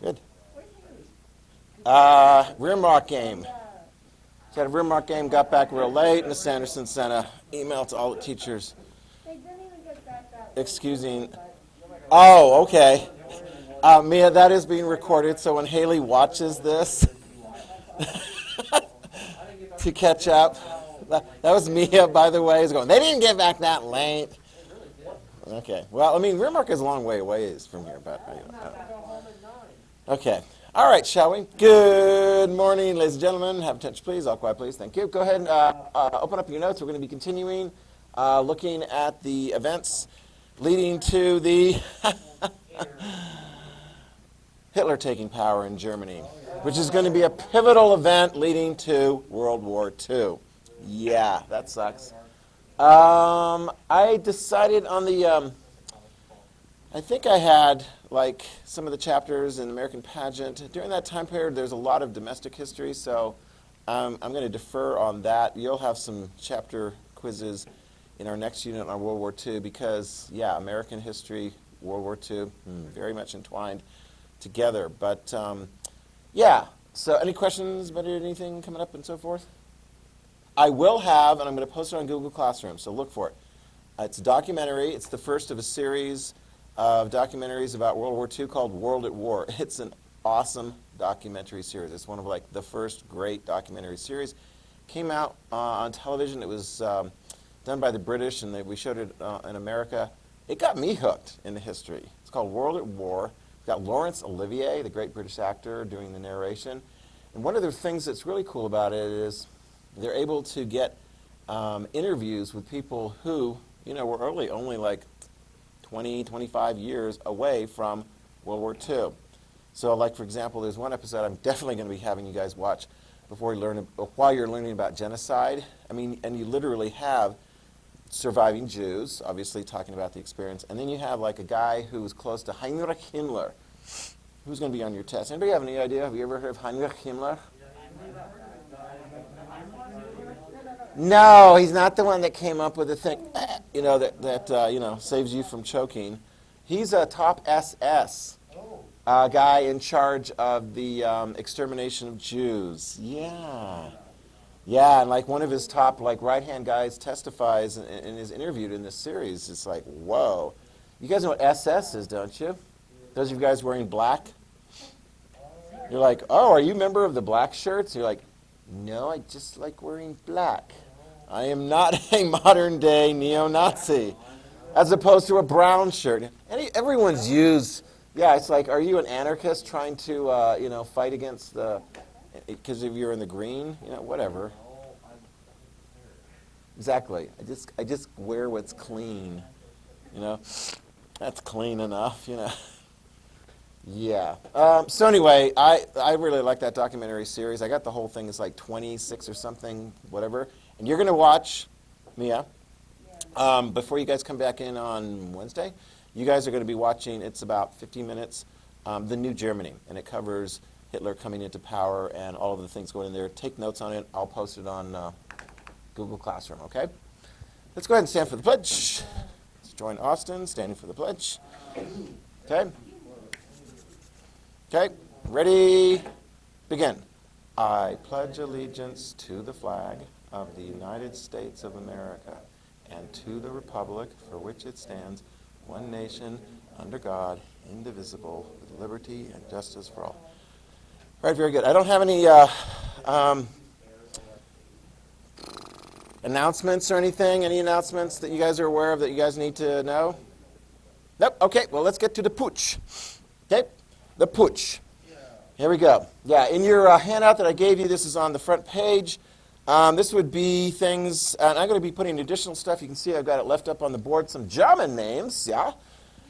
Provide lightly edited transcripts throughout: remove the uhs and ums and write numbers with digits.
Good. Rear mark game. She had a rear mark game, got back real late. Miss Anderson sent an email to all the teachers. They didn't even get back that Excusing. Oh, okay. Mia, that is being recorded, so when Haley watches this, to catch up. That was Mia, by the way, is going, they didn't get back that late. Okay. Well, I mean, rear mark is a long way away from here, but okay. All right, shall we? Good morning, ladies and gentlemen. Have attention, please. All quiet, please. Thank you. Go ahead and open up your notes. We're going to be continuing looking at the events leading to the Hitler taking power in Germany, which is going to be a pivotal event leading to World War II. Yeah, that sucks. I decided on the, I think I had like some of the chapters in American Pageant. During that time period, there's a lot of domestic history, so I'm going to defer on that. You'll have some chapter quizzes in our next unit on World War II because, yeah, American history, World War II, very much entwined together. But, yeah, so any questions about anything coming up and so forth? I will have, and I'm going to post it on Google Classroom, so look for it. It's a documentary. It's the first of a series of documentaries about World War II called World at War. It's an awesome documentary series. It's one of like the first great documentary series. Came out on television. It was done by the British, and we showed it in America. It got me hooked into history. It's called World at War. It's got Laurence Olivier, the great British actor, doing the narration. And one of the things that's really cool about it is they're able to get interviews with people who, you know, were only like 20, 25 years away from World War II. So, like, for example, there's one episode I'm definitely going to be having you guys watch before you learn, while you're learning about genocide. I mean, and you literally have surviving Jews, obviously talking about the experience, and then you have like a guy who was close to Heinrich Himmler. Who's going to be on your test? Anybody have any idea? Have you ever heard of Heinrich Himmler? No, he's not the one that came up with the thing, you know, that you know, saves you from choking. He's a top SS guy in charge of the extermination of Jews. Yeah. Yeah, and like one of his top like right-hand guys testifies and is interviewed in this series. It's like, whoa. You guys know what SS is, don't you? Those of you guys wearing black? You're like, oh, are you a member of the black shirts? You're like, no, I just like wearing black. I am not a modern-day neo-Nazi, as opposed to a brown shirt. Everyone's used, yeah, it's like, are you an anarchist trying to, you know, fight against the, because if you're in the green, you know, whatever. Exactly. I just wear what's clean, you know. That's clean enough, you know. Yeah. So anyway, I really like that documentary series. I got the whole thing. It's like 26 or something, whatever. And you're going to watch, Mia, before you guys come back in on Wednesday, you guys are going to be watching, it's about 15 minutes, The New Germany. And it covers Hitler coming into power and all of the things going in there. Take notes on it. I'll post it on Google Classroom, okay? Let's go ahead and stand for the pledge. Let's join Austin, standing for the pledge. Okay? Okay, ready, begin. I pledge allegiance to the flag of the United States of America and to the republic for which it stands, one nation, under God, indivisible, with liberty and justice for all. All right, very good. I don't have any announcements or anything. Any announcements that you guys are aware of that you guys need to know? Nope. Okay, well, let's get to the putsch. Okay, the putsch. Here we go. Yeah, in your handout that I gave you, this is on the front page. This would be things, and I'm going to be putting additional stuff. You can see I've got it left up on the board, some German names, yeah?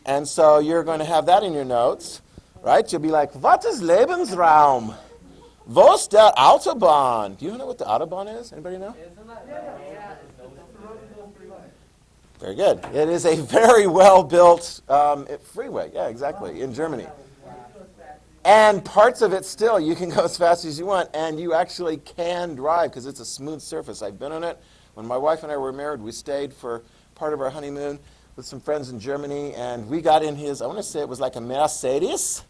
And so you're going to have that in your notes, right? You'll be like, what is Lebensraum? Wo ist der Autobahn? Do you know what the autobahn is? Anybody know? Very good. It is a very well-built freeway, yeah, exactly, in Germany. And parts of it still, you can go as fast as you want, and you actually can drive because it's a smooth surface. I've been on it. When my wife and I were married, we stayed for part of our honeymoon with some friends in Germany, and we got in his, I want to say it was like a Mercedes,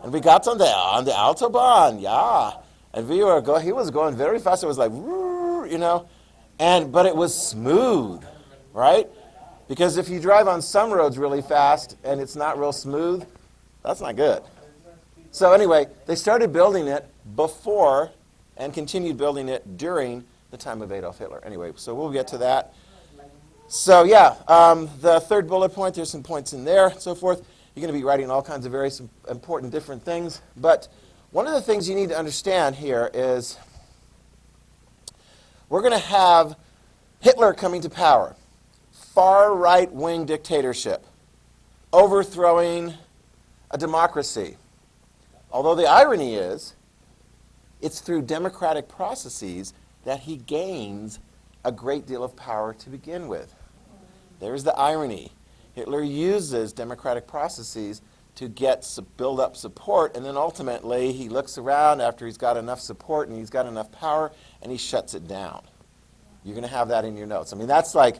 And we got on the autobahn, yeah. And he was going very fast. It was like, you know, but it was smooth, right? Because if you drive on some roads really fast and it's not real smooth, that's not good. So anyway, they started building it before and continued building it during the time of Adolf Hitler. Anyway, so we'll get to that. So yeah, the third bullet point, there's some points in there and so forth. You're going to be writing all kinds of very important different things. But one of the things you need to understand here is we're going to have Hitler coming to power. Far right-wing dictatorship. Overthrowing a democracy. Although the irony is, it's through democratic processes that he gains a great deal of power to begin with. There's the irony. Hitler uses democratic processes to build up support, and then ultimately he looks around after he's got enough support and he's got enough power, and he shuts it down. You're going to have that in your notes. I mean, that's like,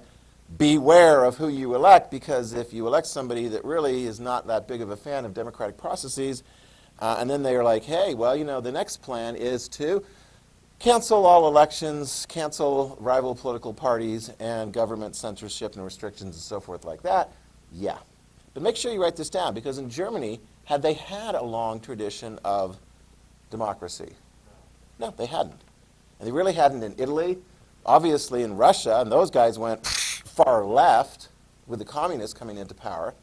beware of who you elect, because if you elect somebody that really is not that big of a fan of democratic processes, and then they're like, hey, well, you know, the next plan is to cancel all elections, cancel rival political parties, and government censorship and restrictions and so forth like that. Yeah. But make sure you write this down, because in Germany, had they had a long tradition of democracy? No, they hadn't. And they really hadn't in Italy. Obviously in Russia, and those guys went far left with the communists coming into power.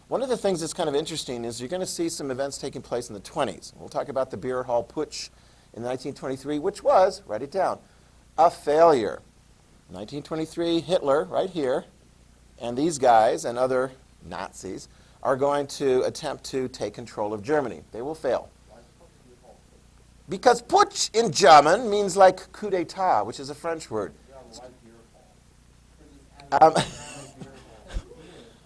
One of the things that's kind of interesting is you're going to see some events taking place in the 20s. We'll talk about the beer hall putsch in 1923, which was, write it down, a failure. 1923, Hitler, right here, and these guys and other Nazis are going to attempt to take control of Germany. They will fail. Because putsch in German means like coup d'etat, which is a French word.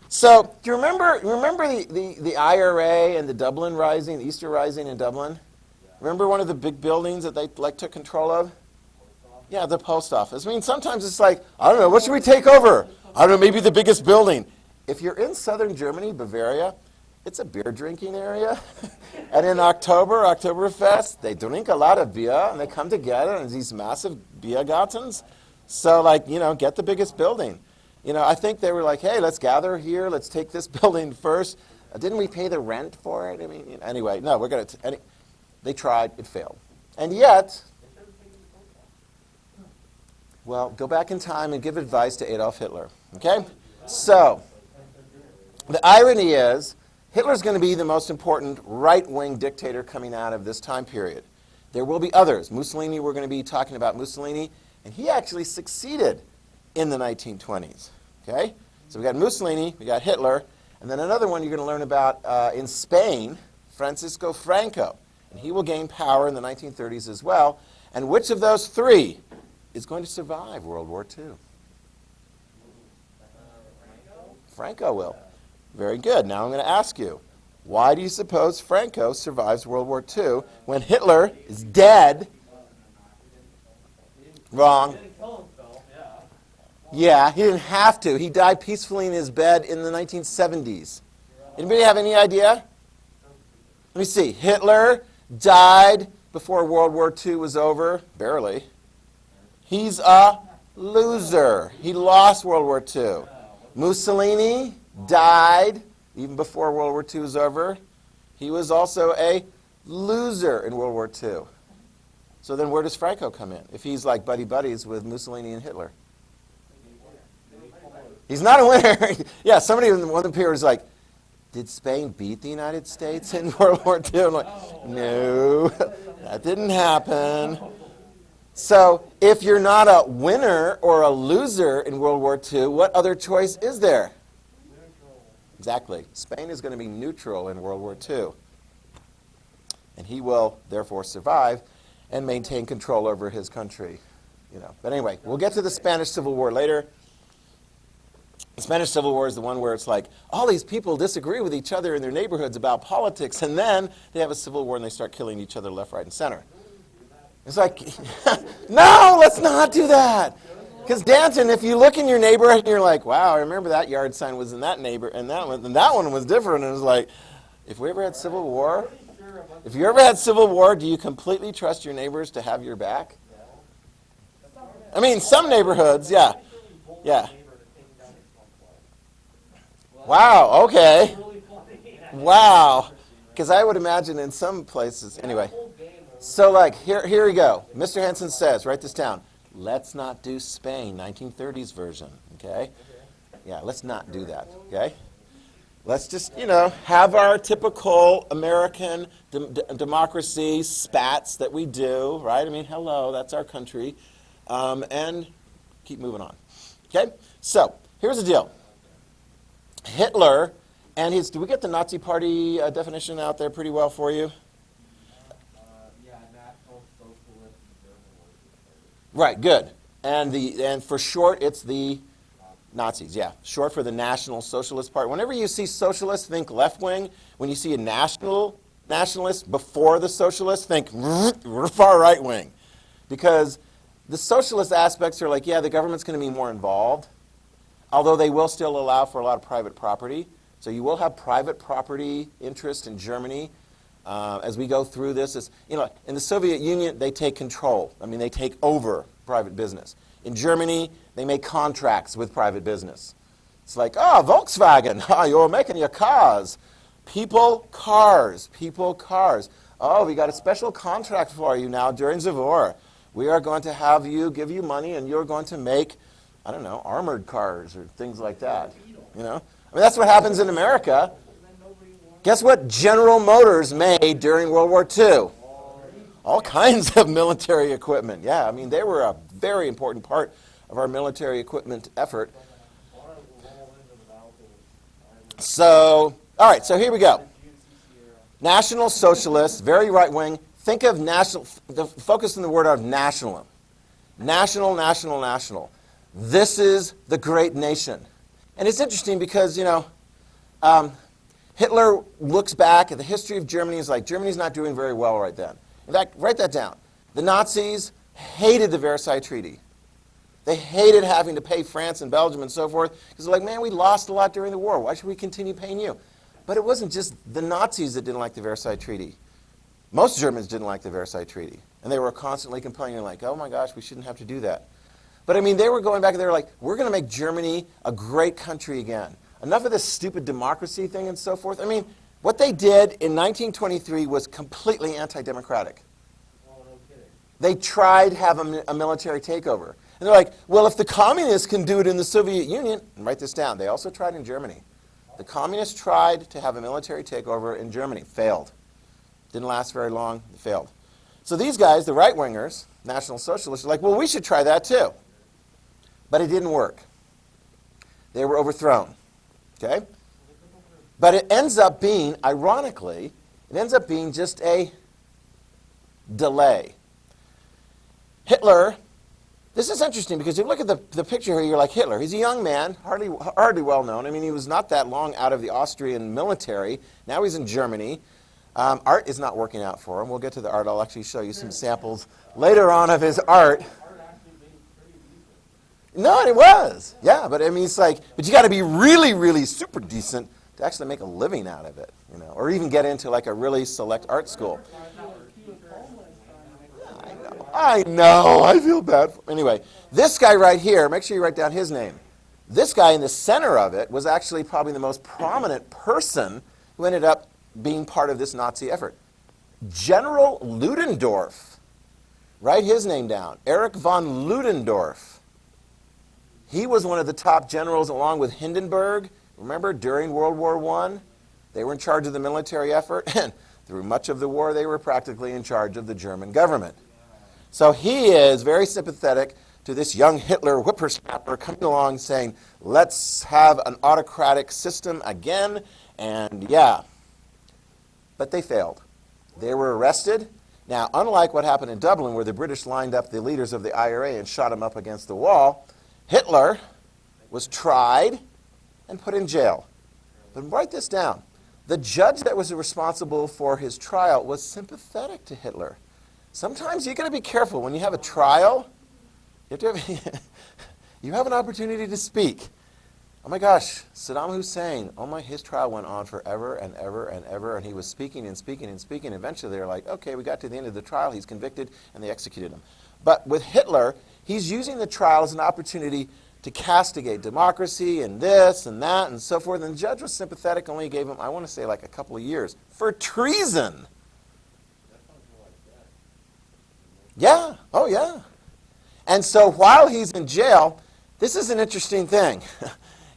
So, do you remember the IRA and the Dublin Rising, the Easter Rising in Dublin? Remember one of the big buildings that they took control of? Yeah, the post office. I mean, sometimes it's like, I don't know, what should we take over? I don't know, maybe the biggest building. If you're in southern Germany, Bavaria, it's a beer drinking area. And in Oktoberfest, they drink a lot of beer and they come together in these massive Biergartens. So, like, you know, get the biggest building. You know, I think they were like, hey, let's gather here, let's take this building first. Didn't we pay the rent for it? I mean, you know, anyway, no, we're going to. They tried, it failed. And yet, well, go back in time and give advice to Adolf Hitler. Okay? So, the irony is, Hitler's going to be the most important right-wing dictator coming out of this time period. There will be others. Mussolini, we're going to be talking about Mussolini, and he actually succeeded in the 1920s. Okay? So we got Mussolini, we got Hitler, and then another one you're going to learn about in Spain, Francisco Franco. And he will gain power in the 1930s as well. And which of those three is going to survive World War II? Franco will. Very good. Now I'm going to ask you, why do you suppose Franco survives World War II when Hitler is dead? Wrong. Yeah, he didn't have to. He died peacefully in his bed in the 1970s. Anybody have any idea? Let me see. Hitler died before World War II was over. Barely. He's a loser. He lost World War II. Mussolini died even before World War II was over. He was also a loser in World War II. So then where does Franco come in if he's like buddy-buddies with Mussolini and Hitler? He's not a winner. Yeah, somebody in one of the peers was like, did Spain beat the United States in World War II? I'm like, no, that didn't happen. So if you're not a winner or a loser in World War II, what other choice is there? Neutral. Exactly. Spain is going to be neutral in World War II. And he will, therefore, survive and maintain control over his country. You know. But anyway, we'll get to the Spanish Civil War later. The Spanish Civil War is the one where it's like, all these people disagree with each other in their neighborhoods about politics, and then they have a civil war and they start killing each other left, right, and center. It's like, no, let's not do that. Because Danton, if you look in your neighborhood and you're like, wow, I remember that yard sign was in that neighbor, and that one was different. And it was like, if we ever had civil war, If you ever had civil war, do you completely trust your neighbors to have your back? I mean, some neighborhoods, yeah. Yeah. Wow, okay. Wow. Because I would imagine in some places, anyway. So like, here we go. Mr. Henson says, write this down. Let's not do Spain, 1930s version, okay? Yeah, let's not do that, okay? Let's just, have our typical American democracy spats that we do, right? I mean, hello, that's our country. And keep moving on, okay? So, here's the deal. Hitler and his, do we get the Nazi Party definition out there pretty well for you? National Socialist German. Right, good. And for short, it's the Nazis, yeah. Short for the National Socialist Party. Whenever you see socialist, think left wing. When you see a nationalist before the socialist, think far right wing. Because the socialist aspects are like, yeah, the government's going to be more involved, although they will still allow for a lot of private property. So you will have private property interest in Germany as we go through this. In the Soviet Union, they take control. I mean, they take over private business. In Germany, they make contracts with private business. It's like, Volkswagen, you're making your cars. People, cars. Oh, we got a special contract for you now during the war. We are going to have you, give you money, and you're going to make, I don't know, armored cars or things like that. I mean, that's what happens in America. Guess what General Motors made during World War II? All kinds of military equipment. Yeah, I mean, they were a very important part of our military equipment effort. So, all right, so here we go. National Socialists, very right-wing. Think of focus on the word of national. National. This is the great nation. And it's interesting because, Hitler looks back at the history of Germany. He's like, Germany's not doing very well right then. In fact, write that down. The Nazis hated the Versailles Treaty. They hated having to pay France and Belgium and so forth because they're like, man, we lost a lot during the war. Why should we continue paying you? But it wasn't just the Nazis that didn't like the Versailles Treaty. Most Germans didn't like the Versailles Treaty. And they were constantly complaining like, oh my gosh, we shouldn't have to do that. But I mean, they were going back and they were like, we're going to make Germany a great country again. Enough of this stupid democracy thing and so forth. I mean, what they did in 1923 was completely anti-democratic. They tried to have a military takeover. And they're like, well, if the communists can do it in the Soviet Union, and write this down, they also tried in Germany. The communists tried to have a military takeover in Germany. Failed. Didn't last very long. Failed. So these guys, the right-wingers, National Socialists, are like, well, we should try that too. But it didn't work. They were overthrown. Okay? But it ends up being, ironically, it ends up being just a delay. Hitler, this is interesting because if you look at the picture here, you're like Hitler. He's a young man, hardly well known. I mean, he was not that long out of the Austrian military. Now he's in Germany. Art is not working out for him. We'll get to the art. I'll actually show you some samples later on of his art. No, it was. Yeah, but I mean, it's like, but you got to be really, really super decent to actually make a living out of it, or even get into like a really select art school. I know. I feel bad. Anyway, this guy right here, make sure you write down his name. This guy in the center of it was actually probably the most prominent person who ended up being part of this Nazi effort. General Ludendorff. Write his name down. Erich von Ludendorff. He was one of the top generals along with Hindenburg. Remember, during World War I, they were in charge of the military effort, and through much of the war, they were practically in charge of the German government. So he is very sympathetic to this young Hitler whippersnapper coming along saying, let's have an autocratic system again, and yeah. But they failed. They were arrested. Now, unlike what happened in Dublin, where the British lined up the leaders of the IRA and shot them up against the wall, Hitler was tried and put in jail. But write this down. The judge that was responsible for his trial was sympathetic to Hitler. Sometimes you got to be careful when you have a trial. You have an opportunity to speak. oh my gosh, Saddam Hussein, his trial went on forever and ever and ever, and he was speaking and speaking and speaking. Eventually they were like, okay, we got to the end of the trial, he's convicted, and they executed him. But with Hitler, he's using the trial as an opportunity to castigate democracy and this and that and so forth. And the judge was sympathetic, only gave him, I want to say, like a couple of years for treason. That sounds more like that. Yeah, oh yeah. And so while he's in jail, this is an interesting thing.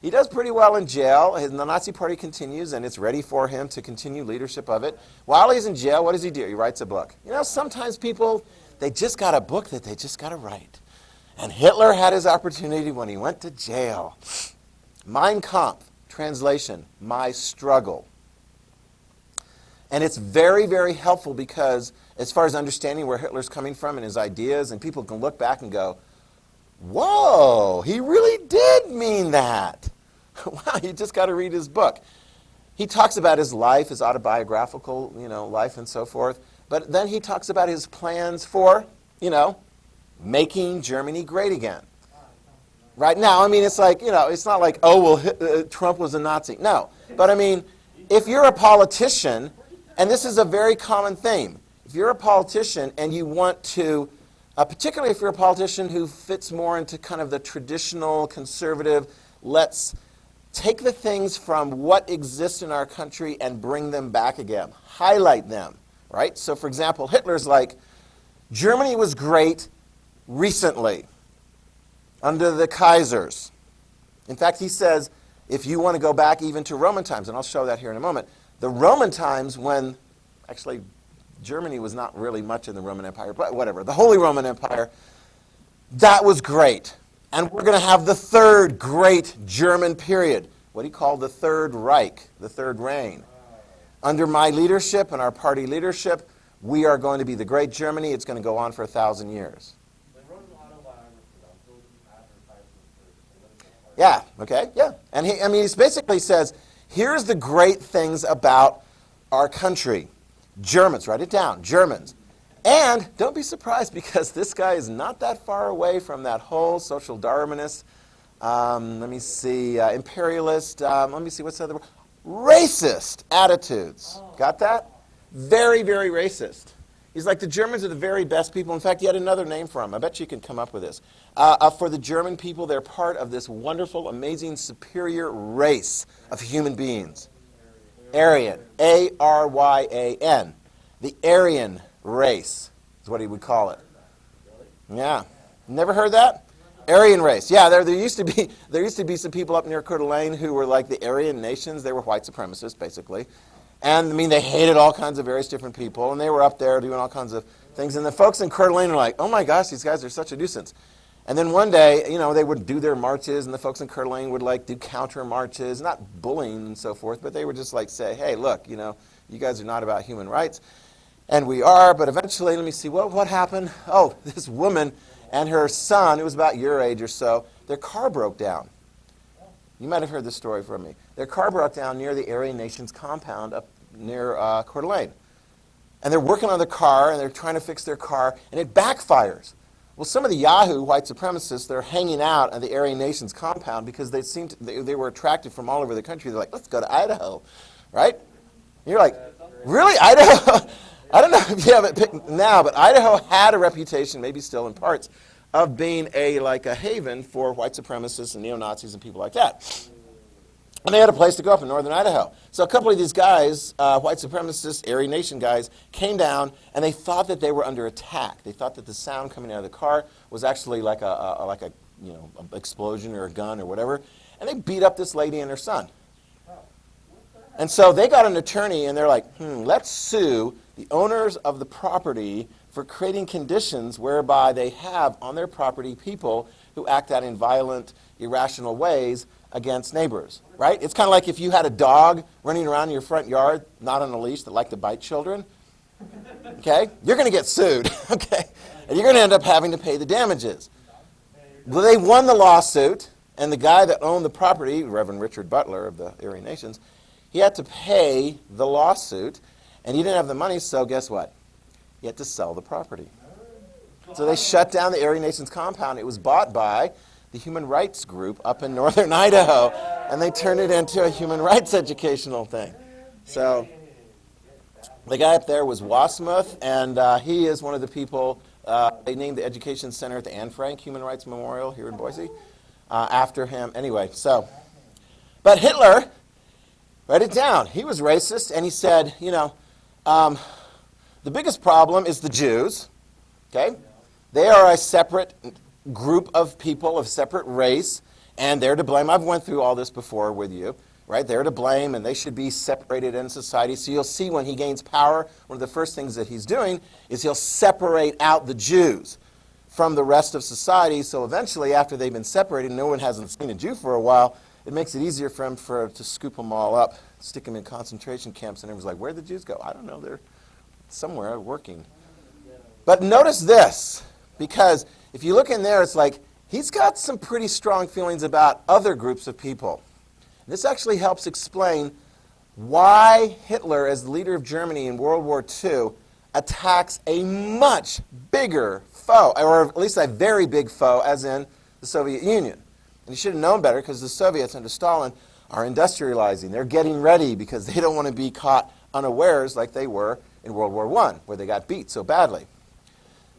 He does pretty well in jail. The Nazi Party continues, and it's ready for him to continue leadership of it. While he's in jail, what does he do? He writes a book. You know, sometimes people, they just got a book that they just got to write. And Hitler had his opportunity when he went to jail. Mein Kampf, translation, My Struggle. And it's very, very helpful because as far as understanding where Hitler's coming from and his ideas, and people can look back and go, whoa, he really did mean that. Wow, you just got to read his book. He talks about his life, his autobiographical, life and so forth. But then he talks about his plans for, making Germany great again. Right now, it's like, it's not like, oh, well, Trump was a Nazi. No. But if you're a politician, and this is a very common theme, if you're a politician and you want to, particularly if you're a politician who fits more into kind of the traditional conservative, let's take the things from what exists in our country and bring them back again, highlight them, right? So for example, Hitler's like, Germany was great recently under the Kaisers. In fact, he says, if you want to go back even to Roman times, and I'll show that here in a moment, the Roman times when, actually, Germany was not really much in the Roman Empire, but whatever, the Holy Roman Empire, that was great. And we're going to have the third great German period, what he called the Third Reich, the Third Reign. Under my leadership and our party leadership, we are going to be the great Germany. It's going to go on for 1,000 years. They wrote an autobiography on those advertisements for Yeah, okay, yeah. And he basically says, here's the great things about our country. Germans, write it down, Germans. And don't be surprised because this guy is not that far away from that whole social Darwinist, imperialist, what's the other word? Racist attitudes. Got that? Very, very racist. He's like, the Germans are the very best people. In fact, he had another name for them. I bet you can come up with this. For the German people, they're part of this wonderful, amazing, superior race of human beings. Aryan. A-R-Y-A-N. The Aryan race is what he would call it. Yeah. Never heard that? Aryan race. Yeah, there used to be some people up near Coeur d'Alene who were like the Aryan nations. They were white supremacists, basically. And, they hated all kinds of various different people, and they were up there doing all kinds of things. And the folks in Coeur d'Alene are like, oh my gosh, these guys are such a nuisance. And then one day, they would do their marches, and the folks in Coeur d'Alene would, do counter marches, not bullying and so forth, but they would just, say, hey, look, you guys are not about human rights. And we are, but eventually, let me see, what happened? Oh, this woman and her son, who was about your age or so, their car broke down. You might have heard this story from me. Their car broke down near the Aryan Nations compound up near Coeur d'Alene. And they're working on the car, and they're trying to fix their car, and it backfires. Well, some of the Yahoo white supremacists, they're hanging out at the Aryan Nations compound because they were attracted from all over the country. They're like, let's go to Idaho, right? And you're like, really, Idaho? I don't know if you have it picked now, but Idaho had a reputation, maybe still in parts, of being a haven for white supremacists and neo-Nazis and people like that. And they had a place to go up in northern Idaho. So a couple of these guys, white supremacists, Aryan Nation guys, came down, and they thought that they were under attack. They thought that the sound coming out of the car was actually like a explosion or a gun or whatever. And they beat up this lady and her son. And so they got an attorney, and they're like, let's sue the owners of the property for creating conditions whereby they have on their property people who act out in violent, irrational ways against neighbors, right? It's kind of like if you had a dog running around in your front yard, not on a leash, that liked to bite children, okay? You're going to get sued, okay? And you're going to end up having to pay the damages. Well, they won the lawsuit, and the guy that owned the property, Reverend Richard Butler of the Aryan Nations, he had to pay the lawsuit, and he didn't have the money, so guess what? He had to sell the property. So they shut down the Aryan Nations compound. It was bought by the human rights group up in northern Idaho, and they turned it into a human rights educational thing. So the guy up there was Wasmuth, and he is one of the people, they named the education center at the Anne Frank Human Rights Memorial here in Boise after him. Anyway, so, but Hitler, write it down, he was racist, and he said, you know, the biggest problem is the Jews, okay? They are a separate group of people of separate race, and they're to blame. I've went through all this before with you, right? They're to blame, and they should be separated in society. So you'll see when he gains power, one of the first things that he's doing is he'll separate out the Jews from the rest of society. So eventually, after they've been separated, no one hasn't seen a Jew for a while, it makes it easier for him to scoop them all up, stick them in concentration camps, and everyone's like, where'd the Jews go? I don't know, they're somewhere working. But notice this, because if you look in there, it's like he's got some pretty strong feelings about other groups of people. This actually helps explain why Hitler, as the leader of Germany in World War II, attacks a much bigger foe, or at least a very big foe, as in the Soviet Union. And he should have known better, because the Soviets under Stalin are industrializing. They're getting ready because they don't want to be caught unawares like they were in World War I, where they got beat so badly.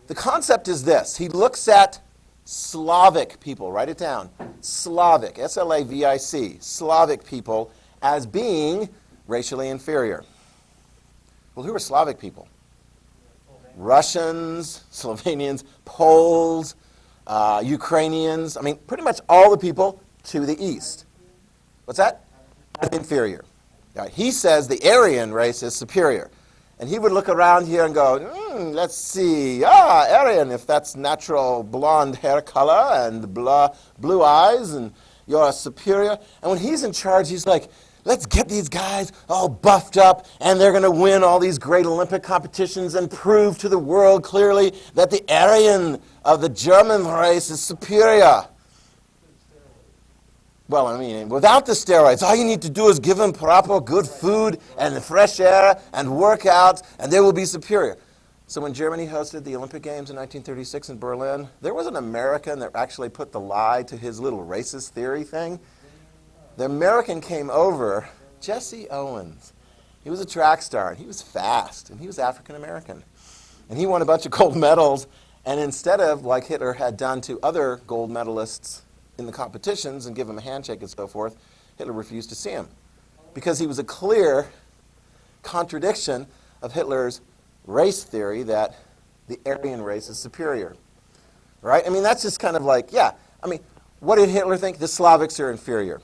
The concept is this. He looks at Slavic people, write it down, Slavic, S-L-A-V-I-C, Slavic people as being racially inferior. Well, who are Slavic people? Russians, Slovenians, Poles, Ukrainians, I mean, pretty much all the people to the east. What's that? Inferior. Now, he says the Aryan race is superior. And he would look around here and go, let's see, Aryan, if that's natural blonde hair color and blue eyes, and you're superior. And when he's in charge, he's like, let's get these guys all buffed up, and they're going to win all these great Olympic competitions and prove to the world clearly that the Aryan of the German race is superior. Well, I mean, without the steroids, all you need to do is give them proper good food and fresh air and work out, and they will be superior. So when Germany hosted the Olympic Games in 1936 in Berlin, there was an American that actually put the lie to his little racist theory thing. The American came over, Jesse Owens. He was a track star, and he was fast, and he was African American. And he won a bunch of gold medals, and instead of, like Hitler had done to other gold medalists in the competitions and give him a handshake and so forth, Hitler refused to see him because he was a clear contradiction of Hitler's race theory that the Aryan race is superior. Right? I mean, that's just kind of like, yeah. I mean, what did Hitler think? The Slavics are inferior.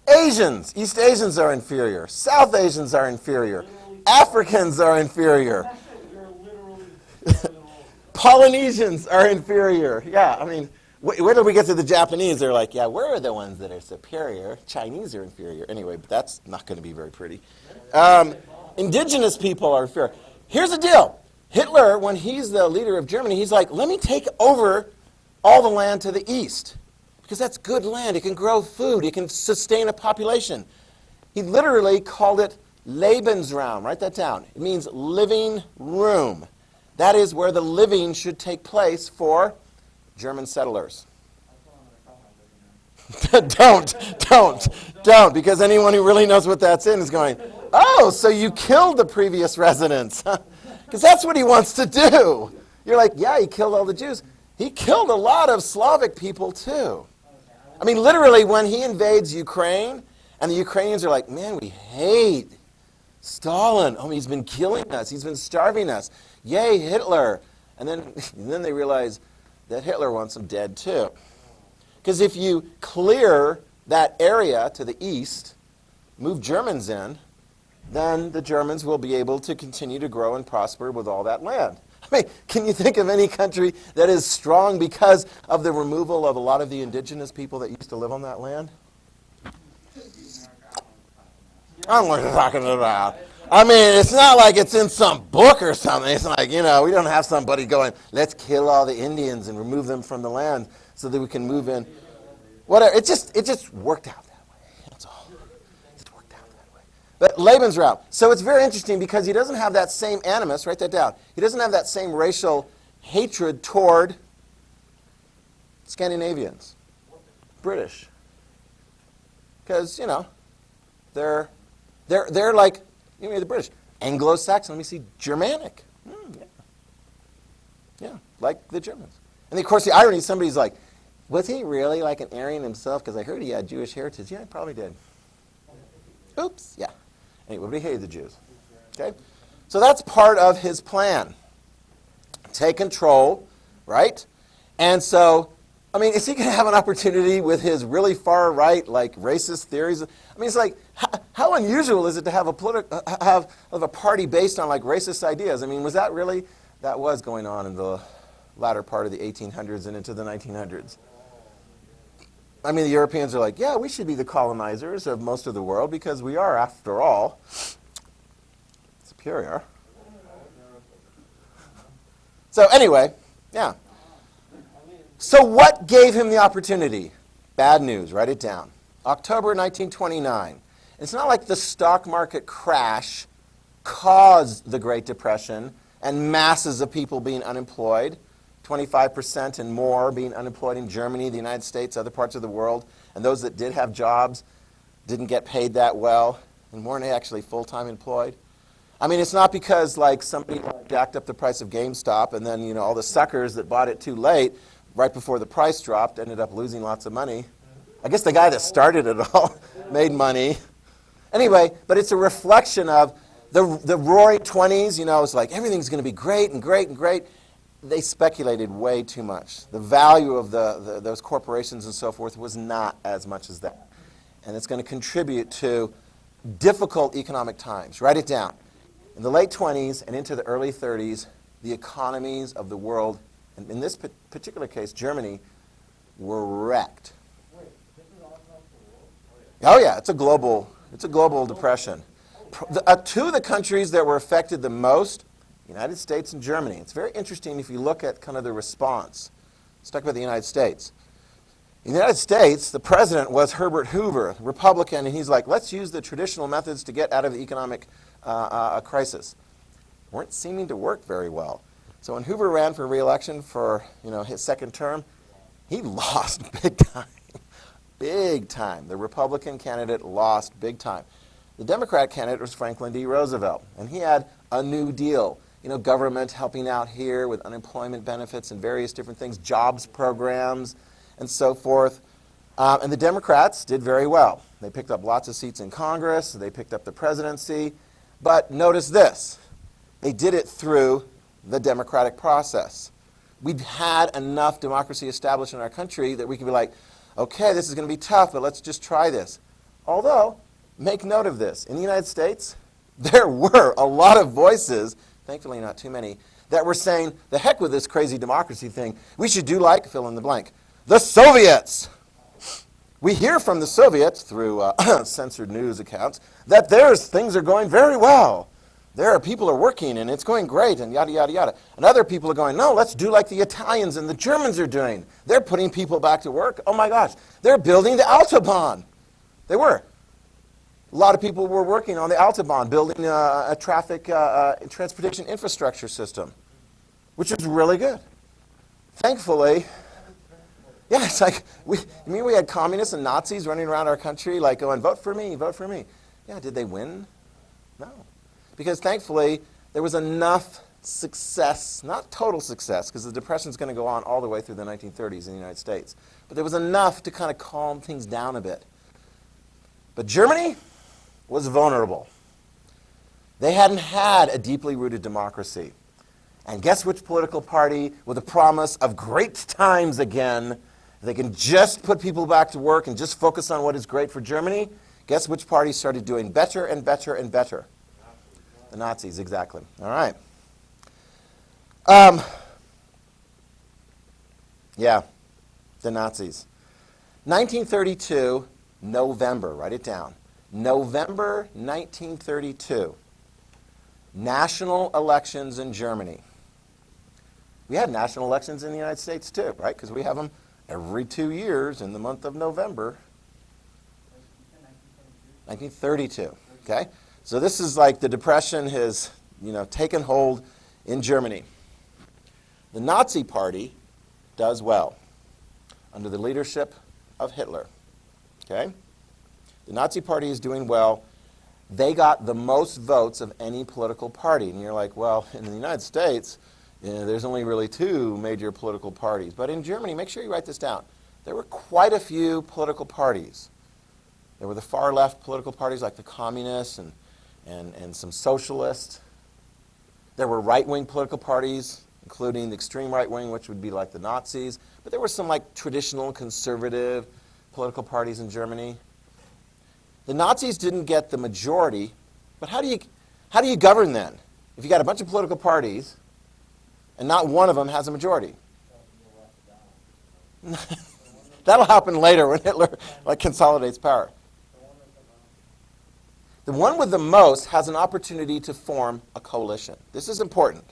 Asians, East Asians are inferior. South Asians are inferior. Africans are inferior. Polynesians are inferior. Yeah, I mean, where did we get to the Japanese? They're like, yeah, we're the ones that are superior. Chinese are inferior. Anyway, but that's not going to be very pretty. Indigenous people are inferior. Here's the deal. Hitler, when he's the leader of Germany, he's like, let me take over all the land to the east. Because that's good land. It can grow food. It can sustain a population. He literally called it Lebensraum. Write that down. It means living room. That is where the living should take place for German settlers. Don't, because anyone who really knows what that's in is going, oh, so you killed the previous residents. Because that's what he wants to do. You're like, yeah, he killed all the Jews. He killed a lot of Slavic people too. I mean, literally, when he invades Ukraine, and the Ukrainians are like, man, we hate Stalin. Oh, he's been killing us. He's been starving us. Yay, Hitler. And then they realize that Hitler wants them dead too. Because if you clear that area to the east, move Germans in, then the Germans will be able to continue to grow and prosper with all that land. I mean, can you think of any country that is strong because of the removal of a lot of the indigenous people that used to live on that land? I don't know what you're talking about. I mean, it's not like it's in some book or something. It's like, you know, we don't have somebody going, let's kill all the Indians and remove them from the land so that we can move in. Whatever. It just worked out that way. That's all. It just worked out that way. But Lebensraum. So it's very interesting because he doesn't have that same animus. Write that down. He doesn't have that same racial hatred toward Scandinavians. British. Because, they're like, the British. Anglo-Saxon, let me see, Germanic. Yeah. Yeah, like the Germans. And of course, the irony is somebody's like, was he really like an Aryan himself? Because I heard he had Jewish heritage. Yeah, he probably did. Oops, yeah. Anyway, but he hated the Jews. Okay? So that's part of his plan. Take control, right? And so, is he going to have an opportunity with his really far right, like racist theories? It's like, how unusual is it to have a party based on like racist ideas? Was that really, that was going on in the latter part of the 1800s and into the 1900s. The Europeans are like, yeah, we should be the colonizers of most of the world because we are, after all, superior. So anyway, yeah. So what gave him the opportunity? Bad news, write it down. October 1929. It's not like the stock market crash caused the Great Depression and masses of people being unemployed, 25% and more being unemployed in Germany, the United States, other parts of the world, and those that did have jobs didn't get paid that well and weren't actually full-time employed. It's not because like somebody jacked up the price of GameStop and then all the suckers that bought it too late right before the price dropped ended up losing lots of money. I guess the guy that started it all made money. Anyway, but it's a reflection of the roaring 20s, it's like everything's going to be great and great and great. They speculated way too much. The value of those corporations and so forth was not as much as that. And it's going to contribute to difficult economic times. Write it down. In the late 20s and into the early 30s, the economies of the world, and in this particular case, Germany, were wrecked. Oh yeah, it's a global depression. Two of the countries that were affected the most, United States and Germany. It's very interesting if you look at kind of the response. Let's talk about the United States. In the United States, the president was Herbert Hoover, Republican, and he's like, let's use the traditional methods to get out of the economic crisis. Weren't seeming to work very well. So when Hoover ran for re-election for his second term, he lost big time. Big time. The Republican candidate lost big time. The Democrat candidate was Franklin D. Roosevelt, and he had a New Deal. Government helping out here with unemployment benefits and various different things, jobs programs, and so forth. And the Democrats did very well. They picked up lots of seats in Congress. They picked up the presidency. But notice this. They did it through the democratic process. We'd had enough democracy established in our country that we could be like, okay, this is going to be tough, but let's just try this. Although, make note of this. In the United States, there were a lot of voices, thankfully not too many, that were saying, the heck with this crazy democracy thing. We should do like, fill in the blank, the Soviets. We hear from the Soviets, through censored news accounts, that things are going very well. People are working, and it's going great, and yada, yada, yada. And other people are going, no, let's do like the Italians and the Germans are doing. They're putting people back to work. Oh, my gosh. They're building the autobahn. They were. A lot of people were working on the autobahn, building a transportation infrastructure system, which is really good. Thankfully, yeah, it's like, we had communists and Nazis running around our country like going, vote for me, vote for me. Yeah, did they win? No. Because thankfully, there was enough success, not total success, because the Depression's going to go on all the way through the 1930s in the United States. But there was enough to kind of calm things down a bit. But Germany was vulnerable. They hadn't had a deeply rooted democracy. And guess which political party, with a promise of great times again, they can just put people back to work and just focus on what is great for Germany? Guess which party started doing better and better and better? The Nazis, exactly. All right. Yeah, the Nazis. 1932, November, write it down. November 1932, national elections in Germany. We had national elections in the United States too, right? Because we have them every 2 years in the month of November. 1932, okay? So this is like the Depression has, taken hold in Germany. The Nazi Party does well under the leadership of Hitler. Okay? The Nazi Party is doing well. They got the most votes of any political party. And you're like, well, in the United States, there's only really two major political parties. But in Germany, make sure you write this down. There were quite a few political parties. There were the far left political parties like the communists and some socialists. There were right-wing political parties, including the extreme right wing, which would be like the Nazis. But there were some like traditional conservative political parties in Germany. The Nazis didn't get the majority, but how do you govern then? If you got a bunch of political parties and not one of them has a majority. That'll happen later when Hitler consolidates power. The one with the most has an opportunity to form a coalition. This is important.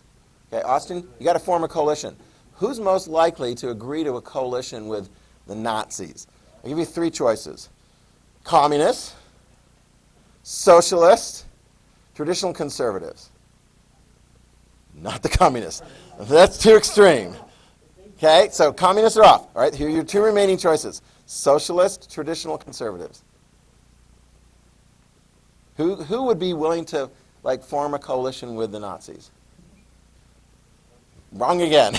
Okay, Austin, you got to form a coalition. Who's most likely to agree to a coalition with the Nazis? I'll give you three choices. Communists, socialists, traditional conservatives. Not the communists. That's too extreme. Okay, so communists are off. All right, here are your two remaining choices. Socialists, traditional conservatives. Who would be willing to form a coalition with the Nazis? Wrong again.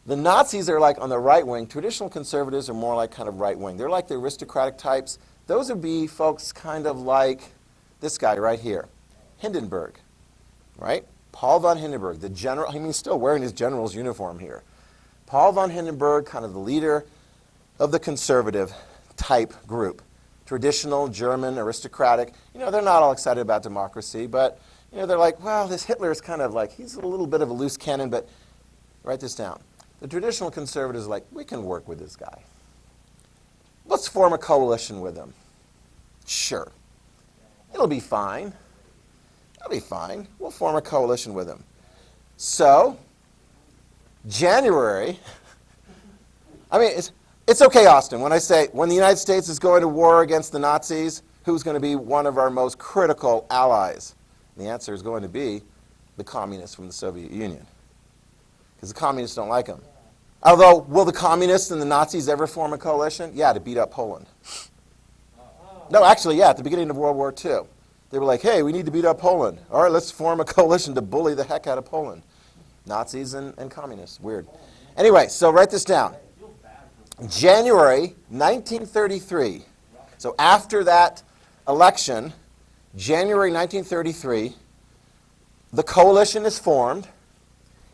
The Nazis are on the right wing. Traditional conservatives are more kind of right wing. They're like the aristocratic types. Those would be folks kind of like this guy right here, Hindenburg, right? Paul von Hindenburg, the general. He's still wearing his general's uniform here. Paul von Hindenburg, kind of the leader of the conservative type group. Traditional, German, aristocratic. They're not all excited about democracy, but they're like, well, this Hitler is kind of he's a little bit of a loose cannon, but write this down. The traditional conservatives are like, we can work with this guy. Let's form a coalition with him. Sure. It'll be fine. It'll be fine. We'll form a coalition with him. So, January, it's okay, Austin, when I say when the United States is going to war against the Nazis, who's going to be one of our most critical allies? And the answer is going to be the communists from the Soviet Union. Because the communists don't like them. Although, will the communists and the Nazis ever form a coalition? Yeah, to beat up Poland. No, actually, yeah, at the beginning of World War II. They were like, hey, we need to beat up Poland. All right, let's form a coalition to bully the heck out of Poland. Nazis and communists. Weird. Anyway, so write this down. January 1933. So after that election, January 1933, the coalition is formed.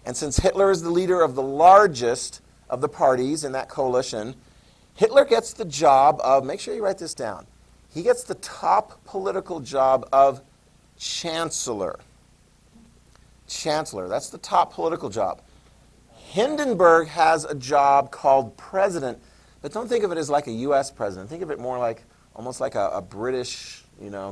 And since Hitler is the leader of the largest of the parties in that coalition, Hitler gets the job of, make sure you write this down, he gets the top political job of chancellor. Chancellor, that's the top political job. Hindenburg has a job called president, but don't think of it as like a U.S. president. Think of it more almost like a British,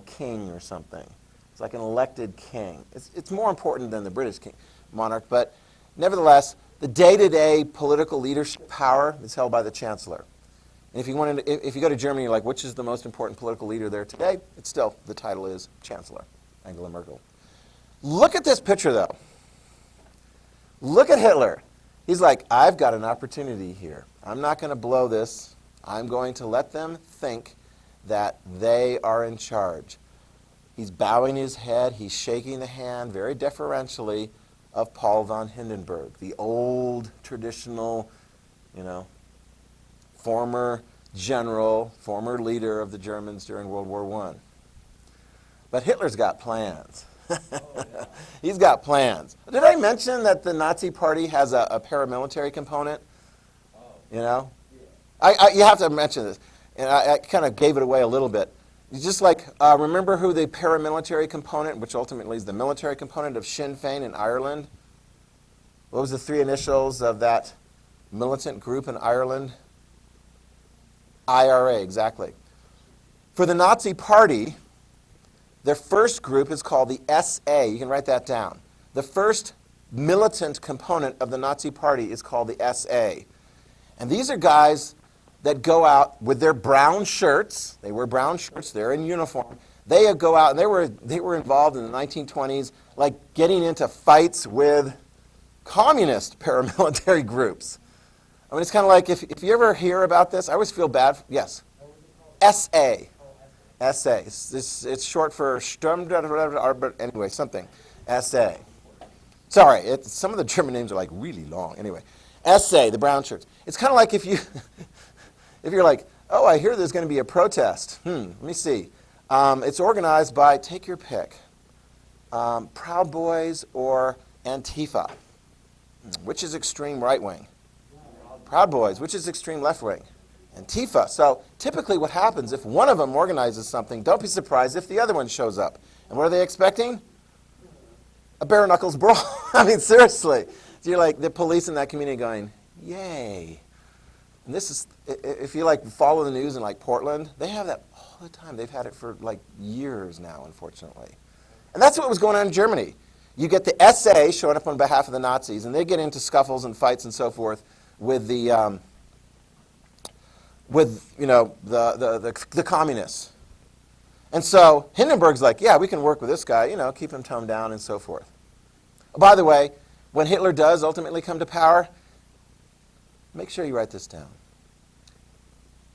king or something. It's like an elected king. It's more important than the British king, monarch, but nevertheless, the day-to-day political leadership power is held by the chancellor. And if you go to Germany, you're like, which is the most important political leader there today? It's still, the title is Chancellor, Angela Merkel. Look at this picture, though. Look at Hitler. He's like, I've got an opportunity here. I'm not going to blow this. I'm going to let them think that they are in charge. He's bowing his head. He's shaking the hand very deferentially of Paul von Hindenburg, the old, traditional, former general, former leader of the Germans during World War I. But Hitler's got plans. He's got plans. Did I mention that the Nazi Party has a paramilitary component? You have to mention this. And I kind of gave it away a little bit. You just remember who the paramilitary component, which ultimately is the military component of Sinn Féin in Ireland? What was the three initials of that militant group in Ireland? IRA, exactly. For the Nazi Party, their first group is called the SA. You can write that down. The first militant component of the Nazi Party is called the SA. And these are guys that go out with their brown shirts. They wear brown shirts. They're in uniform. They go out, and they were involved in the 1920s, getting into fights with communist paramilitary groups. I mean, it's kind of like if you ever hear about this, I always feel bad. Yes. SA. SA. It's short for Sturm, but anyway, something. SA. Sorry, some of the German names are like really long. Anyway, SA, the brown shirts. It's kind of like if you're like, oh, I hear there's going to be a protest. Let me see. It's organized by, take your pick, Proud Boys or Antifa. Which is extreme right wing? Proud Boys. Which is extreme left wing? Antifa. So typically what happens if one of them organizes something, don't be surprised if the other one shows up. And what are they expecting? A bare knuckles brawl. I mean, seriously. So you're like the police in that community going, yay. And this is, if you like follow the news in like Portland, they have that all the time. They've had it for like years now, unfortunately. And that's what was going on in Germany. You get the SA showing up on behalf of the Nazis, and they get into scuffles and fights and so forth with the communists. And so Hindenburg's like, yeah, we can work with this guy, keep him toned down and so forth. By the way, when Hitler does ultimately come to power, make sure you write this down.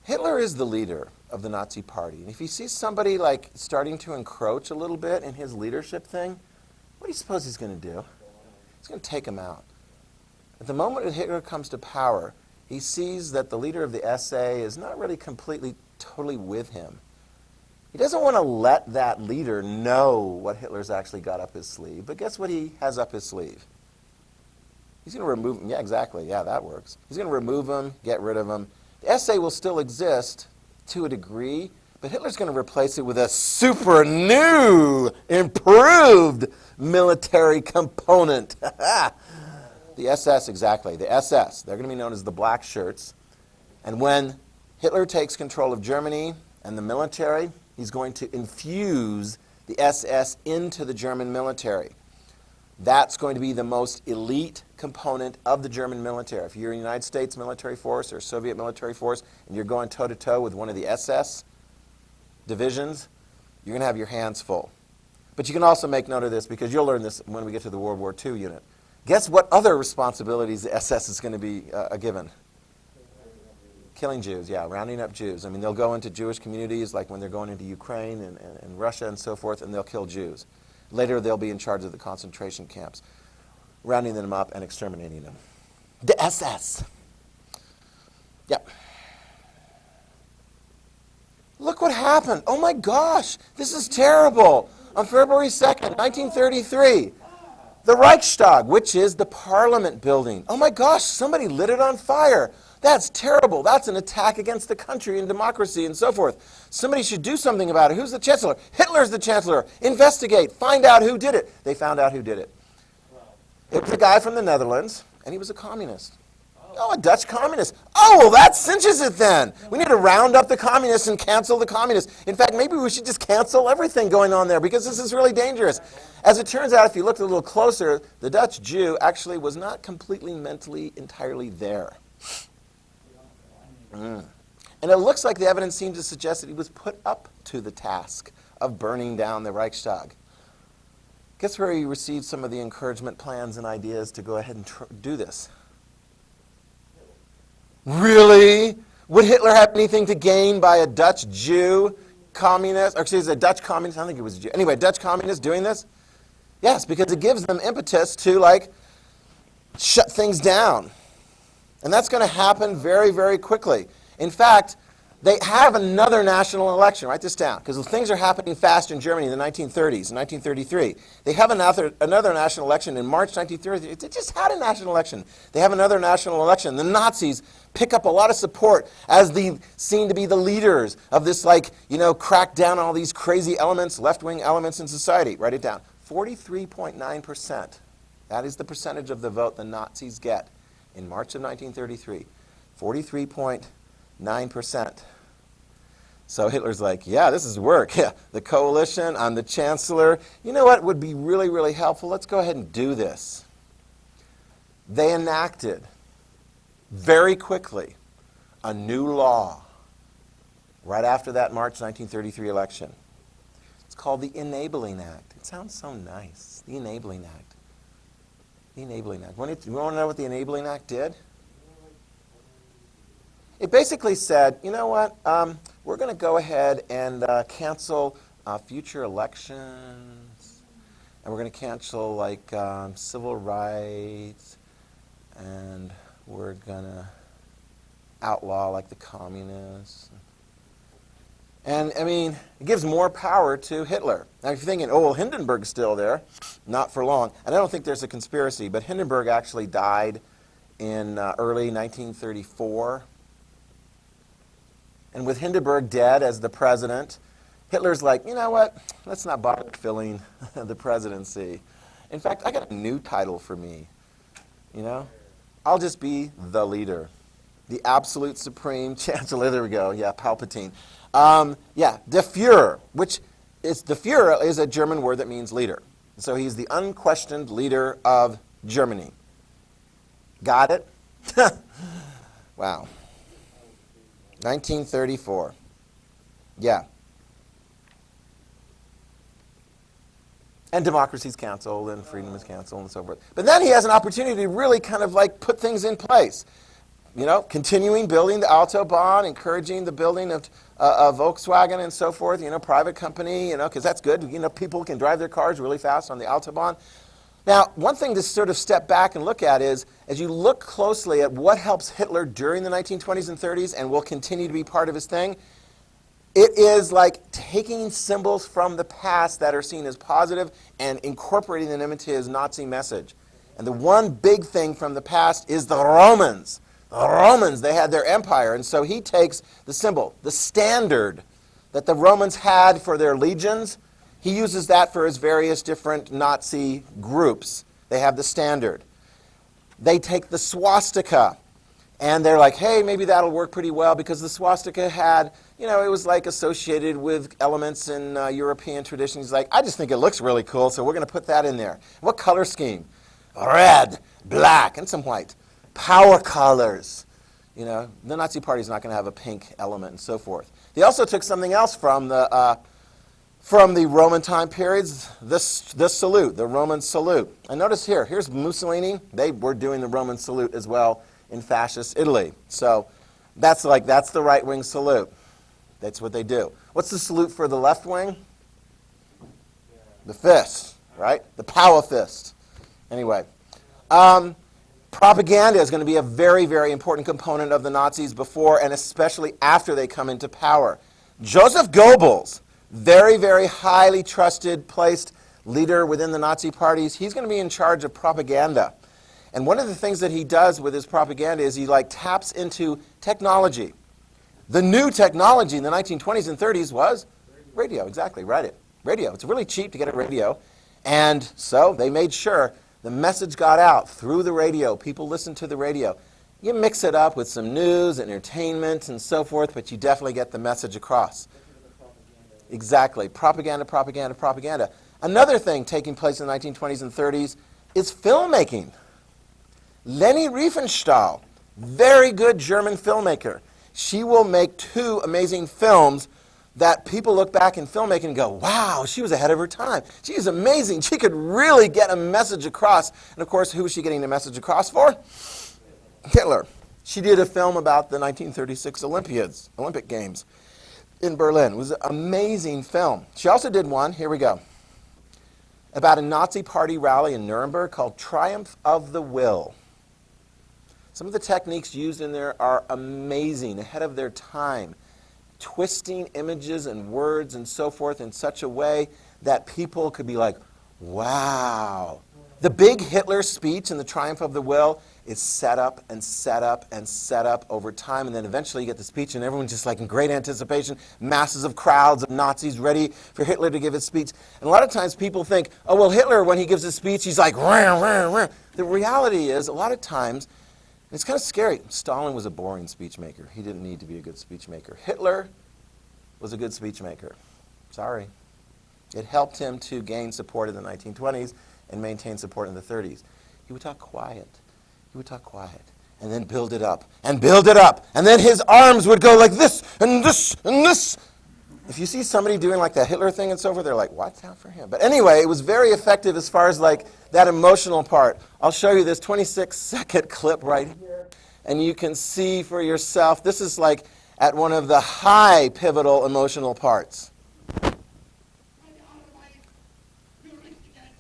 Hitler is the leader of the Nazi Party. And if he sees somebody like starting to encroach a little bit in his leadership thing, what do you suppose he's going to do? He's going to take him out. At the moment that Hitler comes to power, he sees that the leader of the SA is not really completely, totally with him. He doesn't want to let that leader know what Hitler's actually got up his sleeve. But guess what he has up his sleeve? He's going to remove him. Yeah, exactly. Yeah, that works. He's going to remove him, get rid of him. The SA will still exist to a degree, but Hitler's going to replace it with a super new, improved military component. The SS, exactly. The SS. They're going to be known as the black shirts. And when Hitler takes control of Germany and the military, he's going to infuse the SS into the German military. That's going to be the most elite component of the German military. If you're a United States military force or Soviet military force and you're going toe-to-toe with one of the SS divisions, you're going to have your hands full. But you can also make note of this because you'll learn this when we get to the World War II unit. Guess what other responsibilities the SS is going to be given? Killing Jews, yeah, rounding up Jews. I mean, they'll go into Jewish communities like when they're going into Ukraine and Russia and so forth, and they'll kill Jews. Later, they'll be in charge of the concentration camps, rounding them up and exterminating them. The SS. Yep. Look what happened. Oh my gosh, this is terrible. On February 2nd, 1933, the Reichstag, which is the Parliament building. Oh my gosh, somebody lit it on fire. That's terrible. That's an attack against the country and democracy and so forth. Somebody should do something about it. Who's the chancellor? Hitler's the chancellor. Investigate. Find out who did it. They found out who did it. It was a guy from the Netherlands, and he was a communist. Oh, a Dutch communist. Oh, well, that cinches it then. We need to round up the communists and cancel the communists. In fact, maybe we should just cancel everything going on there because this is really dangerous. As it turns out, if you looked a little closer, the Dutch Jew actually was not completely mentally entirely there. And it looks like the evidence seems to suggest that he was put up to the task of burning down the Reichstag. Guess where he received some of the encouragement plans and ideas to go ahead and do this? Really? Would Hitler have anything to gain by a Dutch Jew communist, or excuse me, a Dutch communist, I don't think it was a Jew. Anyway, Dutch communist doing this? Yes, because it gives them impetus to shut things down. And that's going to happen very, very quickly. In fact, they have another national election. Write this down, because things are happening fast in Germany in the 1930s, 1933. They have another national election in March 1933. They just had a national election. They have another national election. The Nazis pick up a lot of support as they seem to be the leaders of this, crack down on all these crazy elements, left-wing elements in society. Write it down. 43.9%. That is the percentage of the vote the Nazis get in March of 1933. 43.9%. So Hitler's like, yeah, this is work. Yeah, the coalition, I'm the chancellor. You know what would be really, really helpful? Let's go ahead and do this. They enacted very quickly a new law right after that March 1933 election. It's called the Enabling Act. It sounds so nice, the Enabling Act. The Enabling Act. You want to know what the Enabling Act did? It basically said, you know what, we're going to go ahead and cancel future elections, and we're going to cancel like civil rights, and we're going to outlaw like the communists. And I mean, it gives more power to Hitler. Now if you're thinking, oh, well, Hindenburg's still there, not for long. And I don't think there's a conspiracy, but Hindenburg actually died in early 1934. And with Hindenburg dead as the president, Hitler's like, you know what, let's not bother filling the presidency. In fact, I got a new title for me, you know? I'll just be the leader, the absolute supreme chancellor. There we go, yeah, Palpatine. Yeah, der Führer, which is, the Führer is a German word that means leader. So he's the unquestioned leader of Germany. Got it? Wow. 1934. Yeah. And democracy's canceled and freedom is canceled and so forth. But then he has an opportunity to really kind of like put things in place. You know, continuing building the autobahn, encouraging the building of Volkswagen and so forth, you know, private company, you know, because that's good. You know, people can drive their cars really fast on the autobahn. Now, one thing to sort of step back and look at is, as you look closely at what helps Hitler during the 1920s and 30s and will continue to be part of his thing, it is like taking symbols from the past that are seen as positive and incorporating them into his Nazi message. And the one big thing from the past is the Romans. The Romans, they had their empire, and so he takes the symbol, the standard that the Romans had for their legions. He uses that for his various different Nazi groups. They have the standard. They take the swastika, and they're like, hey, maybe that'll work pretty well, because the swastika had, you know, it was like associated with elements in European tradition. He's like, I just think it looks really cool, so we're going to put that in there. What color scheme? Red, black, and some white. Power colors. You know, the Nazi Party's not going to have a pink element and so forth. They also took something else from the Roman time periods, the salute, the Roman salute. And notice here, here's Mussolini. They were doing the Roman salute as well in fascist Italy. So that's the right-wing salute. That's what they do. What's the salute for the left wing? The fist, right? The power fist. Anyway. Propaganda is going to be a very, very important component of the Nazis before and especially after they come into power. Joseph Goebbels, very, very highly trusted, placed leader within the Nazi parties, he's going to be in charge of propaganda. And one of the things that he does with his propaganda is he like taps into technology. The new technology in the 1920s and 30s was radio, exactly, right. Radio. It's really cheap to get a radio. And so they made sure the message got out through the radio. People listened to the radio. You mix it up with some news, entertainment, and so forth, but you definitely get the message across. Exactly. Propaganda, propaganda, propaganda. Another thing taking place in the 1920s and 30s is filmmaking. Leni Riefenstahl, very good German filmmaker. She will make two amazing films that people look back in filmmaking and go, wow, she was ahead of her time. She is amazing. She could really get a message across. And of course, who was she getting the message across for? Hitler. She did a film about the 1936 Olympic Games in Berlin. It was an amazing film. She also did one, here we go, about a Nazi party rally in Nuremberg called Triumph of the Will. Some of the techniques used in there are amazing, ahead of their time. Twisting images and words and so forth in such a way that people could be like, wow. The big Hitler speech in the Triumph of the Will is set up and set up and set up over time, and then eventually you get the speech and everyone's just like in great anticipation, masses of crowds of Nazis ready for Hitler to give his speech. And a lot of times people think, oh, well, Hitler, when he gives his speech, he's like, rah, rah, rah. The reality is, a lot of times, it's kind of scary. Stalin was a boring speech maker. He didn't need to be a good speech maker. Hitler was a good speech maker. Sorry. It helped him to gain support in the 1920s and maintain support in the 30s. He would talk quiet. He would talk quiet and then build it up and build it up. And then his arms would go like this and this and this. If you see somebody doing like that Hitler thing and so forth, they're like, watch out for him. But anyway, it was very effective as far as like that emotional part. I'll show you this 26-second clip right here. And you can see for yourself, this is like at one of the high pivotal emotional parts. Meine Arbeit für Richtiges.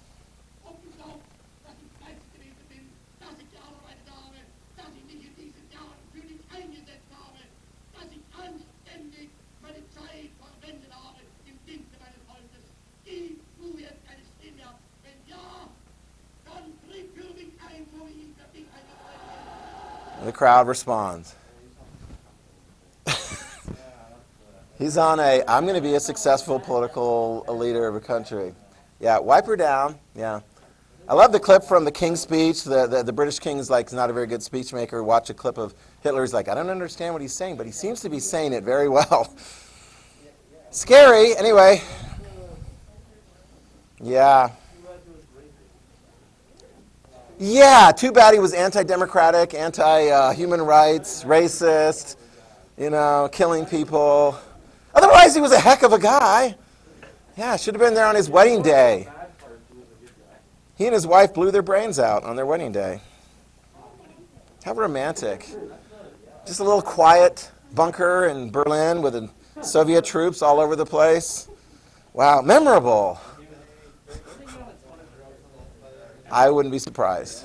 Ob du glaubst, dass ich fleißig gewesen bin, dass ich gearbeitet habe, dass ich mich in diesen Jahren für dich eingesetzt habe, dass ich anständig meine Zeit verwendet habe im Dienste meines Volkes. Gib du jetzt eine Stimme ab. Wenn ja, dann tritt für mich ein, so wie ich für dich eingetreten bin. And the crowd responds. He's on I'm going to be a successful political leader of a country. Yeah, wipe her down. Yeah. I love the clip from the King's speech. The British King's like not a very good speech maker. Watch a clip of Hitler. He's like, I don't understand what he's saying, but he seems to be saying it very well. Scary. Anyway. Yeah. Yeah, too bad he was anti-democratic, anti-human rights, racist, killing people. Otherwise, he was a heck of a guy. Yeah, should have been there on his wedding day. He and his wife blew their brains out on their wedding day. How romantic. Just a little quiet bunker in Berlin with the Soviet troops all over the place. Wow, memorable. I wouldn't be surprised.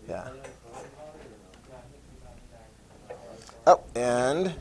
Yeah. Oh, and